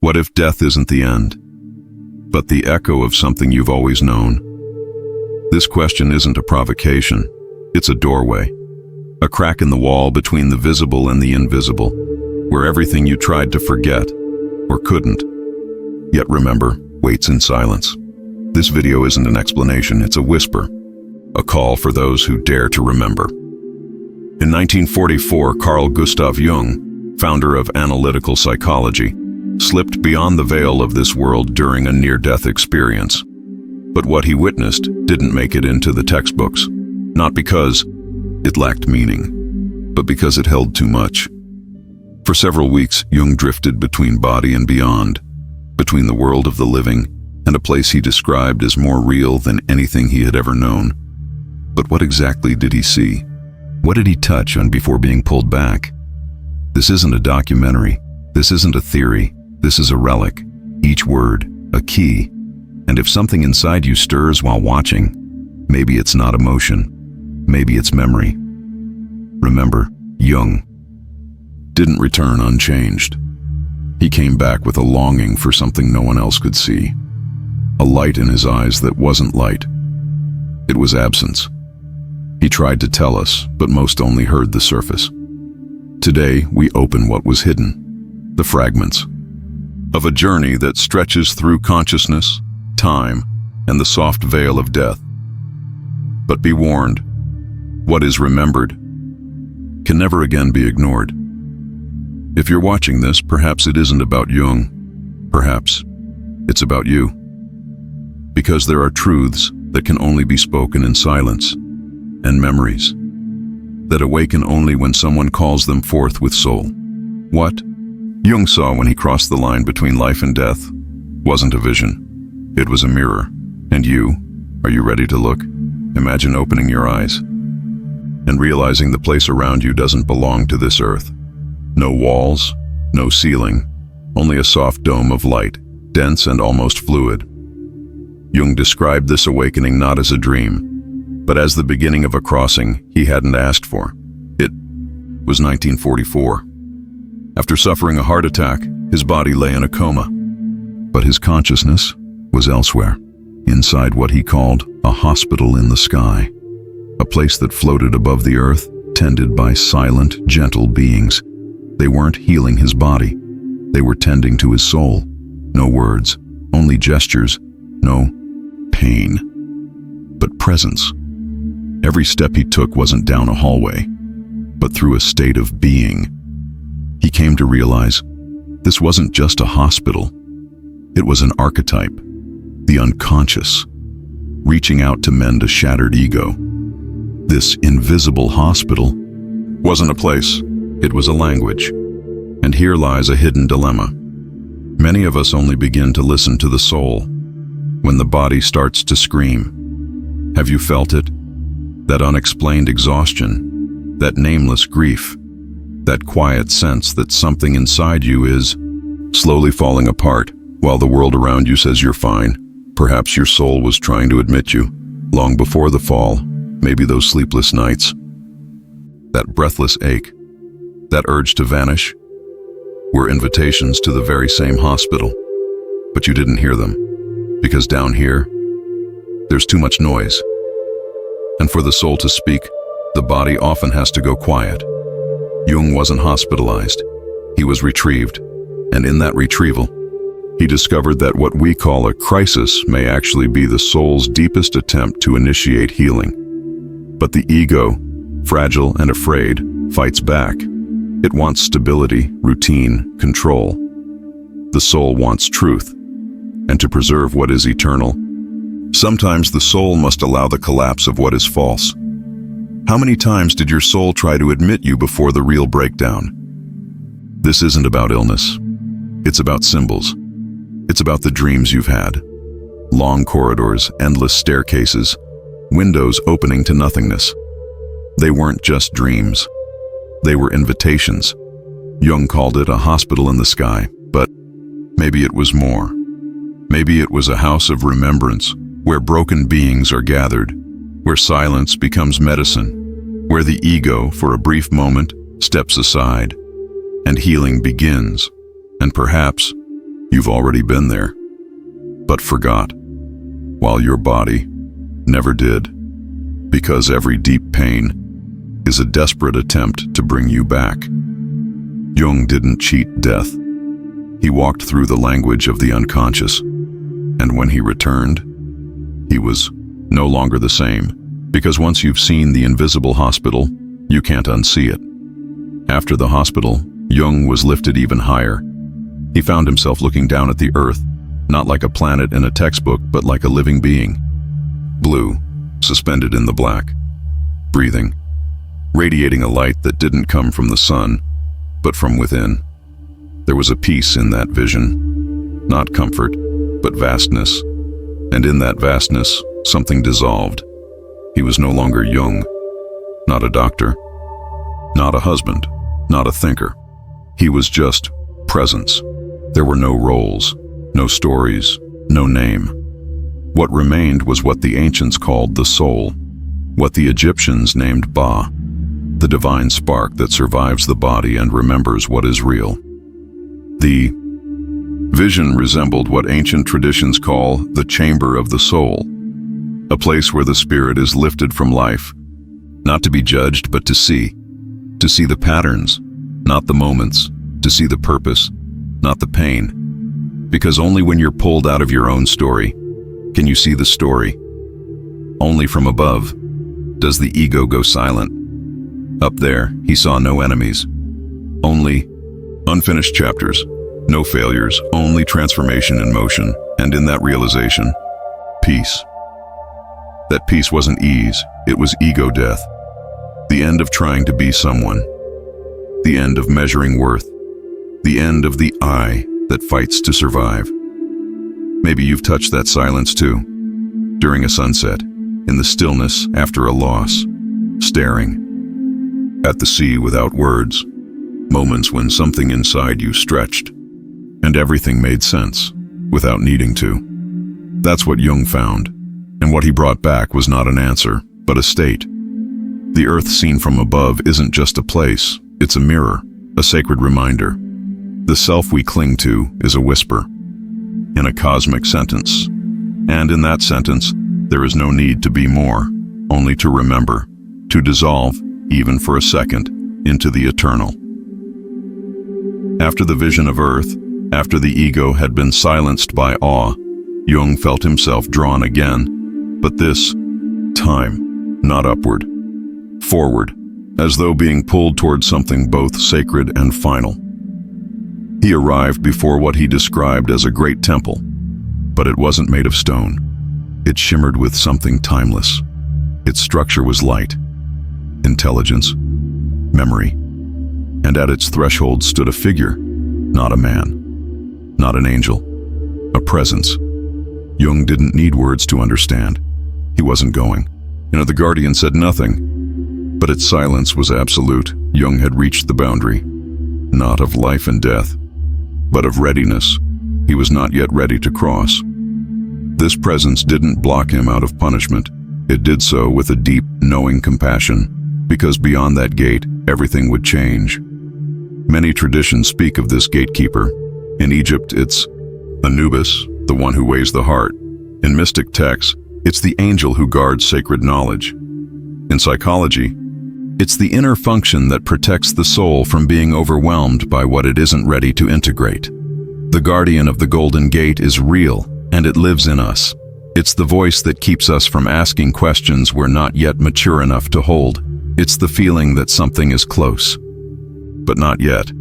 What if death isn't the end, but the echo of something you've always known? This question isn't a provocation, it's a doorway. A crack in the wall between the visible and the invisible, where everything you tried to forget, or couldn't, yet remember, waits in silence. This video isn't an explanation, it's a whisper, a call for those who dare to remember. In 1944, Carl Gustav Jung, founder of analytical psychology, slipped beyond the veil of this world during a near-death experience. But what he witnessed didn't make it into the textbooks, not because it lacked meaning, but because it held too much. For several weeks, Jung drifted between body and beyond, between the world of the living and a place he described as more real than anything he had ever known. But what exactly did he see? What did he touch on before being pulled back? This isn't a documentary. This isn't a theory. This is a relic. Each word, a key. And if something inside you stirs while watching, maybe it's not emotion. Maybe it's memory. Remember, Jung didn't return unchanged. He came back with a longing for something no one else could see. A light in his eyes that wasn't light. It was absence. He tried to tell us, but most only heard the surface. Today, we open what was hidden, the fragments of a journey that stretches through consciousness, time, and the soft veil of death. But be warned, what is remembered can never again be ignored. If you're watching this, perhaps it isn't about Jung. Perhaps it's about you. Because there are truths that can only be spoken in silence, and memories that awaken only when someone calls them forth with soul. What Jung saw when he crossed the line between life and death wasn't a vision. It was a mirror. And you, are you ready to look? Imagine opening your eyes and realizing the place around you doesn't belong to this earth. No walls, no ceiling, only a soft dome of light, dense and almost fluid. Jung described this awakening not as a dream, but as the beginning of a crossing he hadn't asked for. It was 1944. After suffering a heart attack, his body lay in a coma. But his consciousness was elsewhere, inside what he called a hospital in the sky, a place that floated above the earth, tended by silent, gentle beings. They weren't healing his body. They were tending to his soul. No words, only gestures, no pain, but presence. Every step he took wasn't down a hallway, but through a state of being. He came to realize this wasn't just a hospital. It was an archetype, the unconscious, reaching out to mend a shattered ego. This invisible hospital wasn't a place, it was a language. And here lies a hidden dilemma. Many of us only begin to listen to the soul when the body starts to scream. Have you felt it? That unexplained exhaustion, that nameless grief, that quiet sense that something inside you is slowly falling apart while the world around you says you're fine. Perhaps your soul was trying to admit you long before the fall, maybe those sleepless nights. That breathless ache, that urge to vanish, were invitations to the very same hospital. But you didn't hear them, because down here, there's too much noise. And for the soul to speak, the body often has to go quiet. Jung wasn't hospitalized. He was retrieved. And in that retrieval, he discovered that what we call a crisis may actually be the soul's deepest attempt to initiate healing. But the ego, fragile and afraid, fights back. It wants stability, routine, control. The soul wants truth. And to preserve what is eternal, sometimes the soul must allow the collapse of what is false. How many times did your soul try to admit you before the real breakdown? This isn't about illness. It's about symbols. It's about the dreams you've had. Long corridors, endless staircases, windows opening to nothingness. They weren't just dreams. They were invitations. Jung called it a hospital in the sky, but maybe it was more. Maybe it was a house of remembrance, where broken beings are gathered, where silence becomes medicine, where the ego, for a brief moment, steps aside, and healing begins. And perhaps You've already been there, but forgot, while your body never did, because every deep pain is a desperate attempt to bring you back. Jung didn't cheat death. He walked through the language of the unconscious, and when he returned, he was no longer the same, because once you've seen the invisible hospital, you can't unsee it. After the hospital, Jung was lifted even higher. He found himself looking down at the earth, not like a planet in a textbook, but like a living being. Blue, suspended in the black, breathing, radiating a light that didn't come from the sun, but from within. There was a peace in that vision, not comfort, but vastness, and in that vastness, something dissolved. He was no longer Jung, not a doctor, not a husband, not a thinker. He was just presence. There were no roles, no stories, no name. What remained was what the ancients called the soul, what the Egyptians named Ba, the divine spark that survives the body and remembers what is real. The vision resembled what ancient traditions call the chamber of the soul, a place where the spirit is lifted from life, not to be judged but to see the patterns, not the moments, to see the purpose, not the pain. Because only when you're pulled out of your own story can you see the story. Only from above does the ego go silent. Up there, he saw no enemies, only unfinished chapters, no failures, only transformation in motion, and in that realization, peace. That peace wasn't ease, it was ego death. The end of trying to be someone. The end of measuring worth. The end of the I that fights to survive. Maybe you've touched that silence too. During a sunset, in the stillness after a loss, staring at the sea without words. Moments when something inside you stretched, and everything made sense, without needing to. That's what Jung found, and what he brought back was not an answer, but a state. The earth seen from above isn't just a place, it's a mirror, a sacred reminder. The self we cling to is a whisper, in a cosmic sentence. And in that sentence, there is no need to be more, only to remember, to dissolve, even for a second, into the eternal. After the vision of earth, after the ego had been silenced by awe, Jung felt himself drawn again, but this time, not upward, forward, as though being pulled toward something both sacred and final. He arrived before what he described as a great temple, but it wasn't made of stone. It shimmered with something timeless. Its structure was light, intelligence, memory, and at its threshold stood a figure, not a man, not an angel, a presence. Jung didn't need words to understand. He wasn't going. The guardian said nothing, but its silence was absolute. Jung had reached the boundary, not of life and death, but of readiness. He was not yet ready to cross. This presence didn't block him out of punishment. It did so with a deep, knowing compassion, because beyond that gate, everything would change. Many traditions speak of this gatekeeper. In Egypt, it's Anubis, the one who weighs the heart. In mystic texts, it's the angel who guards sacred knowledge. In psychology, it's the inner function that protects the soul from being overwhelmed by what it isn't ready to integrate. The guardian of the Golden Gate is real, and it lives in us. It's the voice that keeps us from asking questions we're not yet mature enough to hold. It's the feeling that something is close, but not yet.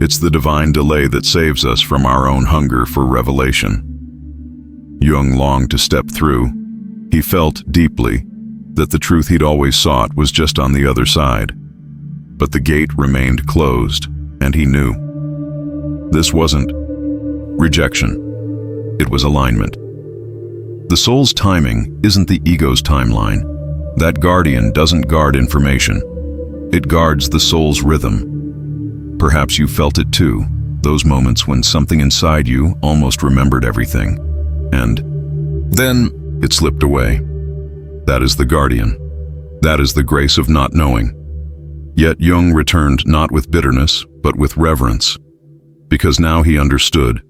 It's the divine delay that saves us from our own hunger for revelation. Jung longed to step through. He felt deeply that the truth he'd always sought was just on the other side. But the gate remained closed, and he knew. This wasn't rejection. It was alignment. The soul's timing isn't the ego's timeline. That guardian doesn't guard information. It guards the soul's rhythm. Perhaps you felt it too, those moments when something inside you almost remembered everything, and then it slipped away. That is the guardian. That is the grace of not knowing. Yet Jung returned not with bitterness, but with reverence, because now he understood.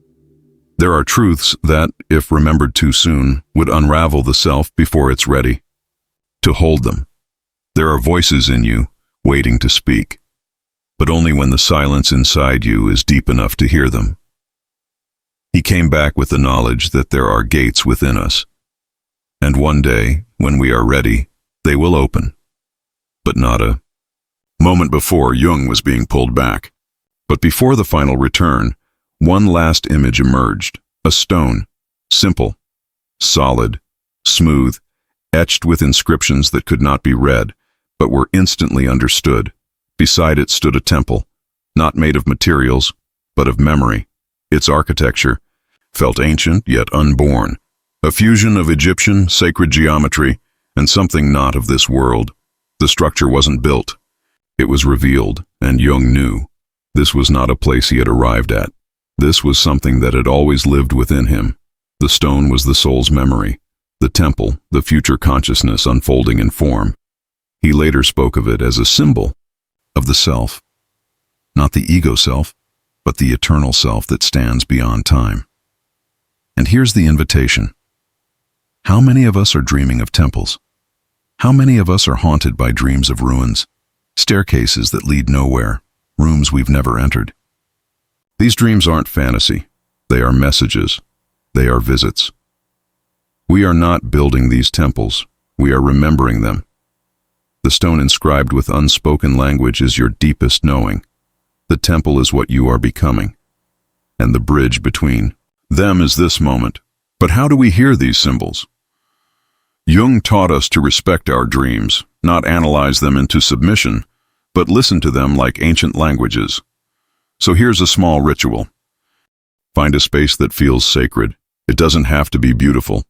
There are truths that, if remembered too soon, would unravel the self before it's ready to hold them. There are voices in you, waiting to speak, but only when the silence inside you is deep enough to hear them. He came back with the knowledge that there are gates within us, and one day, when we are ready, they will open. But not a moment before Jung was being pulled back. But before the final return, one last image emerged, a stone, simple, solid, smooth, etched with inscriptions that could not be read, but were instantly understood. Beside it stood a temple, not made of materials, but of memory. Its architecture felt ancient yet unborn, a fusion of Egyptian sacred geometry and something not of this world. The structure wasn't built. It was revealed, and Jung knew. This was not a place he had arrived at. This was something that had always lived within him. The stone was the soul's memory, the temple, the future consciousness unfolding in form. He later spoke of it as a symbol of the self, not the ego self, but the eternal self that stands beyond time. And here's the invitation. How many of us are dreaming of temples? How many of us are haunted by dreams of ruins, staircases that lead nowhere, rooms we've never entered? These dreams aren't fantasy. They are messages. They are visits. We are not building these temples. We are remembering them. The stone inscribed with unspoken language is your deepest knowing. The temple is what you are becoming. And the bridge between them is this moment. But how do we hear these symbols? Jung taught us to respect our dreams, not analyze them into submission, but listen to them like ancient languages. So here's a small ritual. Find a space that feels sacred. It doesn't have to be beautiful,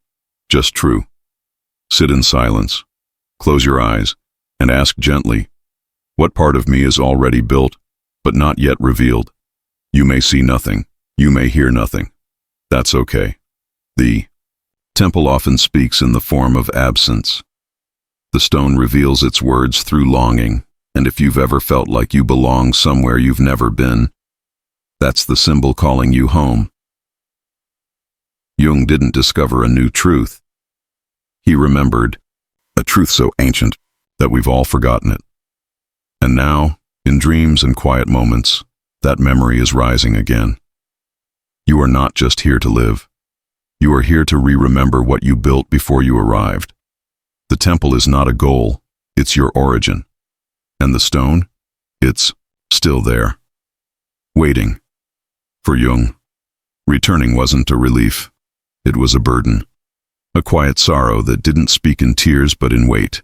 just true. Sit in silence, close your eyes, and ask gently, what part of me is already built, but not yet revealed? You may see nothing. You may hear nothing. That's okay. The temple often speaks in the form of absence. The stone reveals its words through longing, and if you've ever felt like you belong somewhere you've never been, that's the symbol calling you home. Jung didn't discover a new truth. He remembered a truth so ancient that we've all forgotten it. And now, in dreams and quiet moments, that memory is rising again. You are not just here to live. You are here to re-remember what you built before you arrived. The temple is not a goal, it's your origin. And the stone? It's still there, waiting. For Jung, returning wasn't a relief. It was a burden, a quiet sorrow that didn't speak in tears but in weight.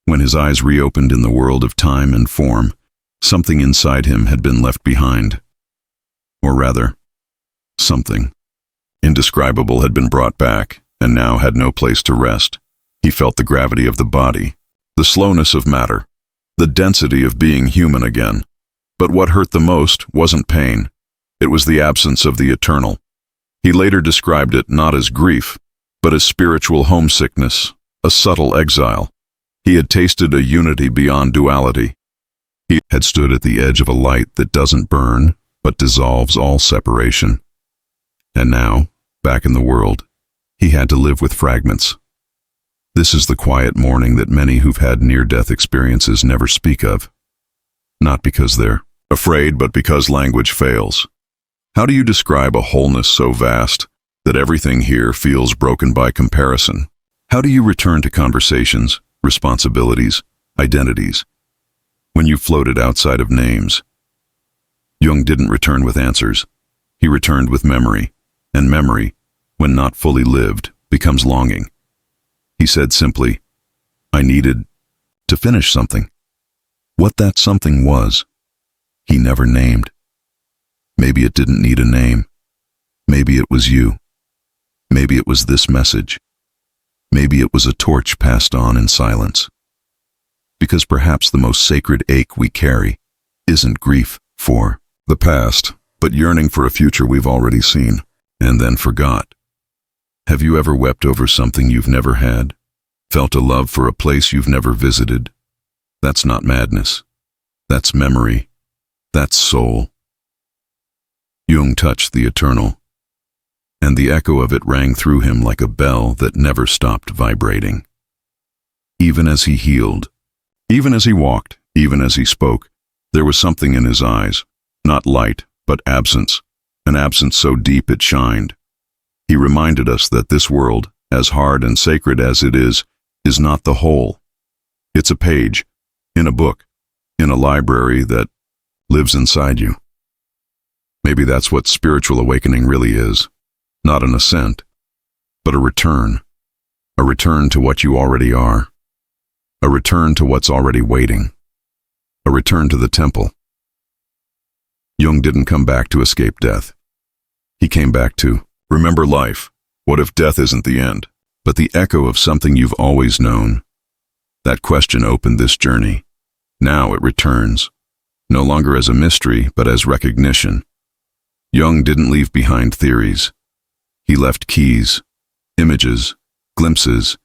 When his eyes reopened in the world of time and form, something inside him had been left behind. Or rather, something indescribable had been brought back, and now had no place to rest. He felt the gravity of the body, the slowness of matter, the density of being human again. But what hurt the most wasn't pain. It was the absence of the eternal. He later described it not as grief, but as spiritual homesickness, a subtle exile. He had tasted a unity beyond duality. He had stood at the edge of a light that doesn't burn, but dissolves all separation. And now, back in the world, he had to live with fragments. This is the quiet mourning that many who've had near-death experiences never speak of. Not because they're afraid, but because language fails. How do you describe a wholeness so vast that everything here feels broken by comparison? How do you return to conversations, responsibilities, identities, when you floated outside of names? Jung didn't return with answers. He returned with memory, and memory, when not fully lived, becomes longing. He said simply, I needed to finish something. What that something was, he never named. Maybe it didn't need a name. Maybe it was you. Maybe it was this message. Maybe it was a torch passed on in silence. Because perhaps the most sacred ache we carry isn't grief for the past, but yearning for a future we've already seen and then forgot. Have you ever wept over something you've never had? Felt a love for a place you've never visited? That's not madness. That's memory. That's soul. Jung touched the eternal, and the echo of it rang through him like a bell that never stopped vibrating. Even as he healed, even as he walked, even as he spoke, there was something in his eyes, not light, but absence, an absence so deep it shined. He reminded us that this world, as hard and sacred as it is not the whole. It's a page, in a book, in a library that lives inside you. Maybe that's what spiritual awakening really is. Not an ascent, but a return to what you already are, a return to what's already waiting, a return to the temple. Jung didn't come back to escape death. He came back to remember life. What if death isn't the end, but the echo of something you've always known? That question opened this journey. Now it returns, no longer as a mystery, but as recognition. Jung didn't leave behind theories. He left keys, images, glimpses.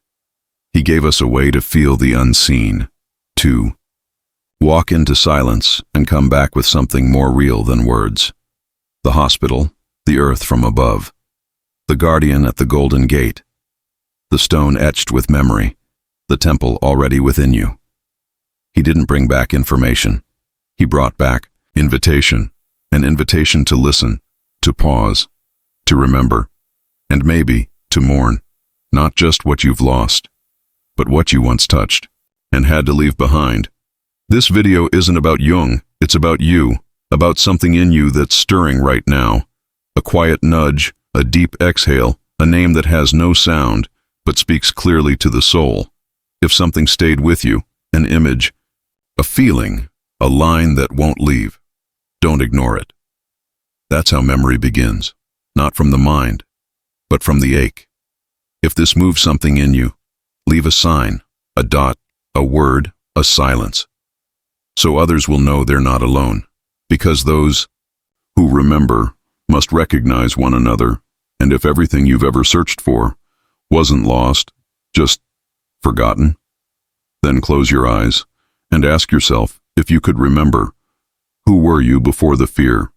He gave us a way to feel the unseen, to walk into silence and come back with something more real than words. The hospital, the earth from above, the guardian at the golden gate, the stone etched with memory, the temple already within you. He didn't bring back information. He brought back invitation, an invitation to listen, to pause, to remember, and maybe to mourn, not just what you've lost, but what you once touched and had to leave behind. This video isn't about Jung, it's about you, about something in you that's stirring right now. A quiet nudge, a deep exhale, a name that has no sound, but speaks clearly to the soul. If something stayed with you, an image, a feeling, a line that won't leave, don't ignore it. That's how memory begins, not from the mind, but from the ache. If this moves something in you, leave a sign, a dot, a word, a silence, so others will know they're not alone, because those who remember must recognize one another, and if everything you've ever searched for wasn't lost, just forgotten, then close your eyes and ask yourself if you could remember, who were you before the fear,